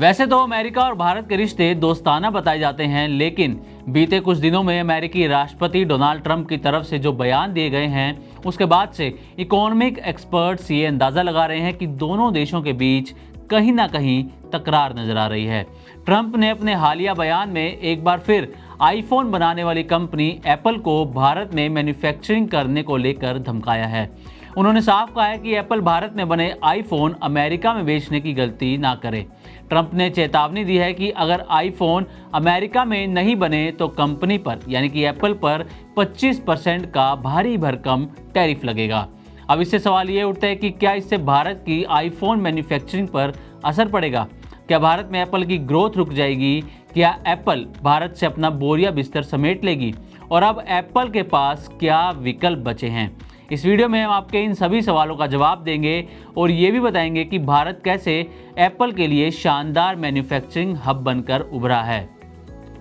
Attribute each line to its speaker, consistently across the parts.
Speaker 1: वैसे तो अमेरिका और भारत के रिश्ते दोस्ताना बताए जाते हैं, लेकिन बीते कुछ दिनों में अमेरिकी राष्ट्रपति डोनाल्ड ट्रंप की तरफ से जो बयान दिए गए हैं उसके बाद से इकोनॉमिक एक्सपर्ट्स ये अंदाज़ा लगा रहे हैं कि दोनों देशों के बीच कहीं ना कहीं तकरार नजर आ रही है। ट्रंप ने अपने हालिया बयान में एक बार फिर आईफोन बनाने वाली कंपनी एप्पल को भारत में मैन्युफैक्चरिंग करने को लेकर धमकाया है। उन्होंने साफ कहा है कि एप्पल भारत में बने आईफोन अमेरिका में बेचने की गलती ना करे। ट्रंप ने चेतावनी दी है कि अगर आईफोन अमेरिका में नहीं बने तो कंपनी पर यानी कि एप्पल पर 25% का भारी भरकम टैरिफ लगेगा। अब इससे सवाल ये उठता है कि क्या इससे भारत की आईफोन मैन्युफैक्चरिंग पर असर पड़ेगा? क्या भारत में एप्पल की ग्रोथ रुक जाएगी? क्या एप्पल भारत से अपना बोरिया बिस्तर समेट लेगी? और अब एप्पल के पास क्या विकल्प बचे हैं? इस वीडियो में हम आपके इन सभी सवालों का जवाब देंगे और ये भी बताएंगे कि भारत कैसे एप्पल के लिए शानदार मैन्युफैक्चरिंग हब बनकर उभरा है।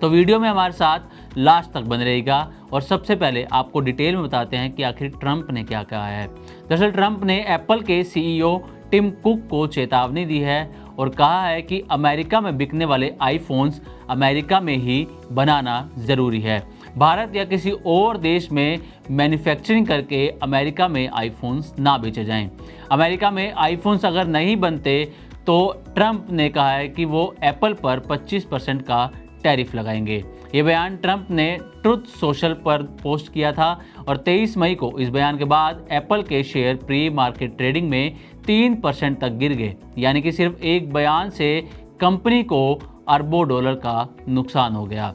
Speaker 1: तो वीडियो में हमारे साथ लास्ट तक बने रहेगा और सबसे पहले आपको डिटेल में बताते हैं कि आखिर ट्रंप ने क्या कहा है। दरअसल ट्रंप ने एप्पल के सीईओ टिम कुक को चेतावनी दी है और कहा है कि अमेरिका में बिकने वाले आईफोन्स अमेरिका में ही बनाना ज़रूरी है। भारत या किसी और देश में मैन्युफैक्चरिंग करके अमेरिका में आईफोन्स ना बेचे जाएं। अमेरिका में आईफोन्स अगर नहीं बनते तो ट्रंप ने कहा है कि वो एप्पल पर 25% का टैरिफ लगाएंगे। ये बयान ट्रंप ने ट्रुथ सोशल पर पोस्ट किया था और 23 मई को इस बयान के बाद एप्पल के शेयर प्री मार्केट ट्रेडिंग में 3% तक गिर गए। यानी कि सिर्फ एक बयान से कंपनी को अरबों डॉलर का नुकसान हो गया।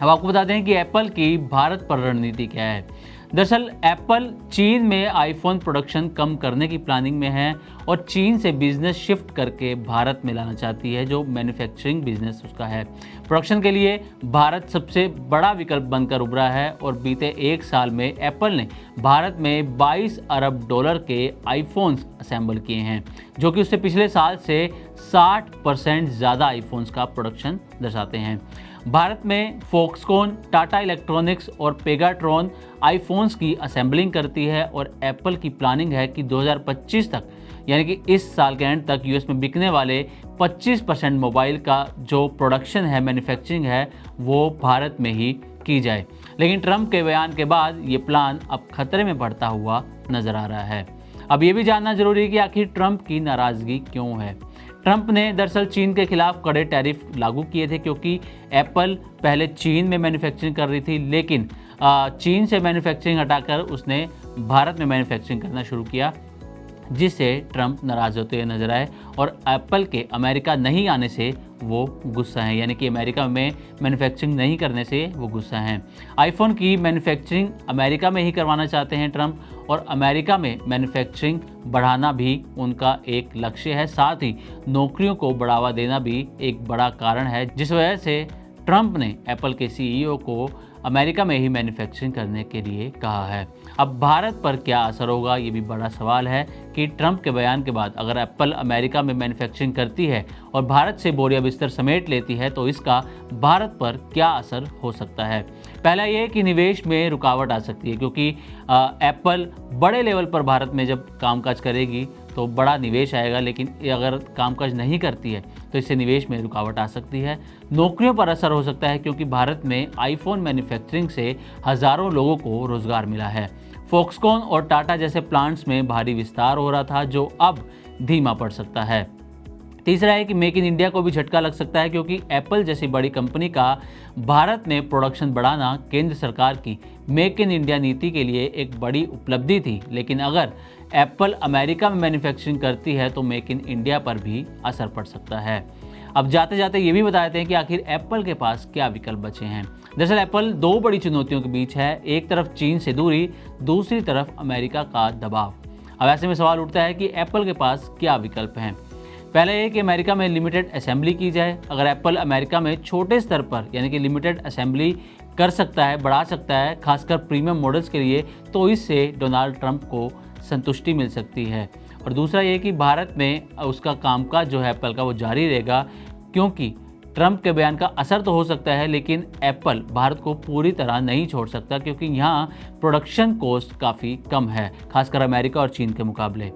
Speaker 1: अब आपको बता दें कि एप्पल की भारत पर रणनीति क्या है। दरअसल एप्पल चीन में आईफोन प्रोडक्शन कम करने की प्लानिंग में है और चीन से बिजनेस शिफ्ट करके भारत में लाना चाहती है, जो मैन्युफैक्चरिंग बिजनेस उसका है। प्रोडक्शन के लिए भारत सबसे बड़ा विकल्प बनकर उभरा है और बीते एक साल में एप्पल ने भारत में 22 अरब डॉलर के आईफोन्स असेंबल किए हैं, जो कि उससे पिछले साल से 60% ज़्यादा आईफोन्स का प्रोडक्शन दर्शाते हैं। भारत में फॉक्सकॉन, टाटा इलेक्ट्रॉनिक्स और पेगाट्रॉन आईफोन्स की असेंबलिंग करती है और एप्पल की प्लानिंग है कि 2025 तक यानी कि इस साल के एंड तक यूएस में बिकने वाले 25% मोबाइल का जो प्रोडक्शन है, मैन्युफैक्चरिंग है, वो भारत में ही की जाए। लेकिन ट्रंप के बयान के बाद ये प्लान अब खतरे में पड़ता हुआ नजर आ रहा है। अब ये भी जानना जरूरी है कि आखिर ट्रंप की नाराज़गी क्यों है। ट्रंप ने दरअसल चीन के खिलाफ कड़े टैरिफ लागू किए थे क्योंकि एप्पल पहले चीन में मैन्युफैक्चरिंग कर रही थी, लेकिन चीन से मैन्युफैक्चरिंग हटाकर उसने भारत में मैन्युफैक्चरिंग करना शुरू किया, जिससे ट्रंप नाराज़ होते हुए नजर आए और एप्पल के अमेरिका नहीं आने से वो गुस्सा है, यानी कि अमेरिका में मैन्युफैक्चरिंग नहीं करने से वो गुस्सा हैं। आईफोन की मैन्युफैक्चरिंग अमेरिका में ही करवाना चाहते हैं ट्रंप और अमेरिका में मैन्युफैक्चरिंग बढ़ाना भी उनका एक लक्ष्य है। साथ ही नौकरियों को बढ़ावा देना भी एक बड़ा कारण है, जिस वजह से ट्रंप ने एप्पल के सीईओ को अमेरिका में ही मैन्युफैक्चरिंग करने के लिए कहा है। अब भारत पर क्या असर होगा, ये भी बड़ा सवाल है कि ट्रंप के बयान के बाद अगर एप्पल अमेरिका में मैन्युफैक्चरिंग करती है और भारत से बोरिया बिस्तर समेट लेती है तो इसका भारत पर क्या असर हो सकता है। पहला ये कि निवेश में रुकावट आ सकती है, क्योंकि एप्पल बड़े लेवल पर भारत में जब कामकाज करेगी तो बड़ा निवेश आएगा, लेकिन अगर कामकाज नहीं करती है तो इससे निवेश में रुकावट आ सकती है। नौकरियों पर असर हो सकता है, क्योंकि भारत में आईफोन मैन्युफैक्चरिंग से हज़ारों लोगों को रोजगार मिला है। फॉक्सकॉन और टाटा जैसे प्लांट्स में भारी विस्तार हो रहा था, जो अब धीमा पड़ सकता है। तीसरा है कि मेक इन इंडिया को भी झटका लग सकता है, क्योंकि एप्पल जैसी बड़ी कंपनी का भारत में प्रोडक्शन बढ़ाना केंद्र सरकार की मेक इन इंडिया नीति के लिए एक बड़ी उपलब्धि थी। लेकिन अगर एप्पल अमेरिका में मैन्युफैक्चरिंग करती है तो मेक इन इंडिया पर भी असर पड़ सकता है। अब जाते जाते ये भी बता देते हैं कि आखिर एप्पल के पास क्या विकल्प बचे हैं। दरअसल एप्पल दो बड़ी चुनौतियों के बीच है, एक तरफ चीन से दूरी, दूसरी तरफ अमेरिका का दबाव। अब ऐसे में सवाल उठता है कि एप्पल के पास क्या विकल्प हैं। पहले ये कि अमेरिका में लिमिटेड असेंबली की जाए। अगर एप्पल अमेरिका में छोटे स्तर पर यानी कि लिमिटेड असेंबली कर सकता है, बढ़ा सकता है, खासकर प्रीमियम मॉडल्स के लिए, तो इससे डोनाल्ड ट्रंप को संतुष्टि मिल सकती है। और दूसरा ये कि भारत में उसका कामकाज जो है एप्पल का वो जारी रहेगा, क्योंकि ट्रंप के बयान का असर तो हो सकता है, लेकिन एप्पल भारत को पूरी तरह नहीं छोड़ सकता, क्योंकि यहाँ प्रोडक्शन कॉस्ट काफ़ी कम है, खासकर अमेरिका और चीन के मुकाबले।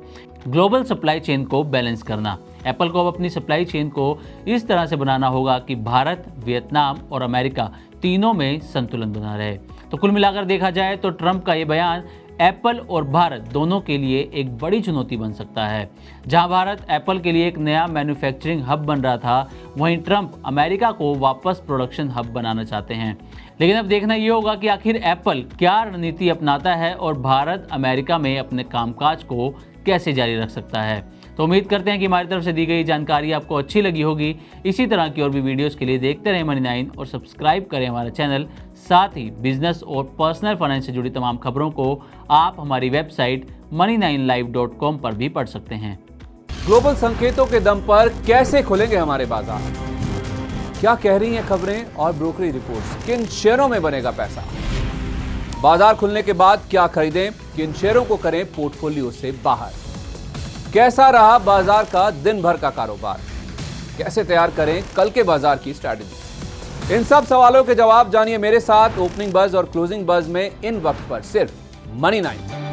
Speaker 1: ग्लोबल सप्लाई चेन को बैलेंस करना। एप्पल को अब अपनी सप्लाई चेन को इस तरह से बनाना होगा कि भारत, वियतनाम और अमेरिका तीनों में संतुलन बना रहे। तो कुल मिलाकर देखा जाए तो ट्रंप का ये बयान एप्पल और भारत दोनों के लिए एक बड़ी चुनौती बन सकता है। जहां भारत एप्पल के लिए एक नया मैन्युफैक्चरिंग हब बन रहा था, वहीं ट्रंप अमेरिका को वापस प्रोडक्शन हब बनाना चाहते हैं। लेकिन अब देखना ये होगा कि आखिर एप्पल क्या रणनीति अपनाता है और भारत अमेरिका में अपने कामकाज को कैसे जारी रख सकता है। तो उम्मीद करते हैं कि हमारी तरफ से दी गई जानकारी आपको अच्छी लगी होगी। इसी तरह की और भी वीडियोस के लिए देखते रहें मनी9 और सब्सक्राइब करें हमारा चैनल। साथ ही बिजनेस और पर्सनल फाइनेंस से जुड़ी तमाम खबरों को आप हमारी वेबसाइट money9live.com पर भी पढ़ सकते हैं।
Speaker 2: ग्लोबल संकेतों के दम पर कैसे खुलेंगे हमारे बाजार? क्या कह रही हैं खबरें और ब्रोकरेज रिपोर्ट्स? किन शेयरों में बनेगा पैसा? बाजार खुलने के बाद क्या खरीदें? किन शेयरों को करें पोर्टफोलियो से बाहर? कैसा रहा बाजार का दिन भर का कारोबार? कैसे तैयार करें कल के बाजार की स्ट्रैटेजी? इन सब सवालों के जवाब जानिए मेरे साथ ओपनिंग बज और क्लोजिंग बज में इन वक्त पर सिर्फ मनी9।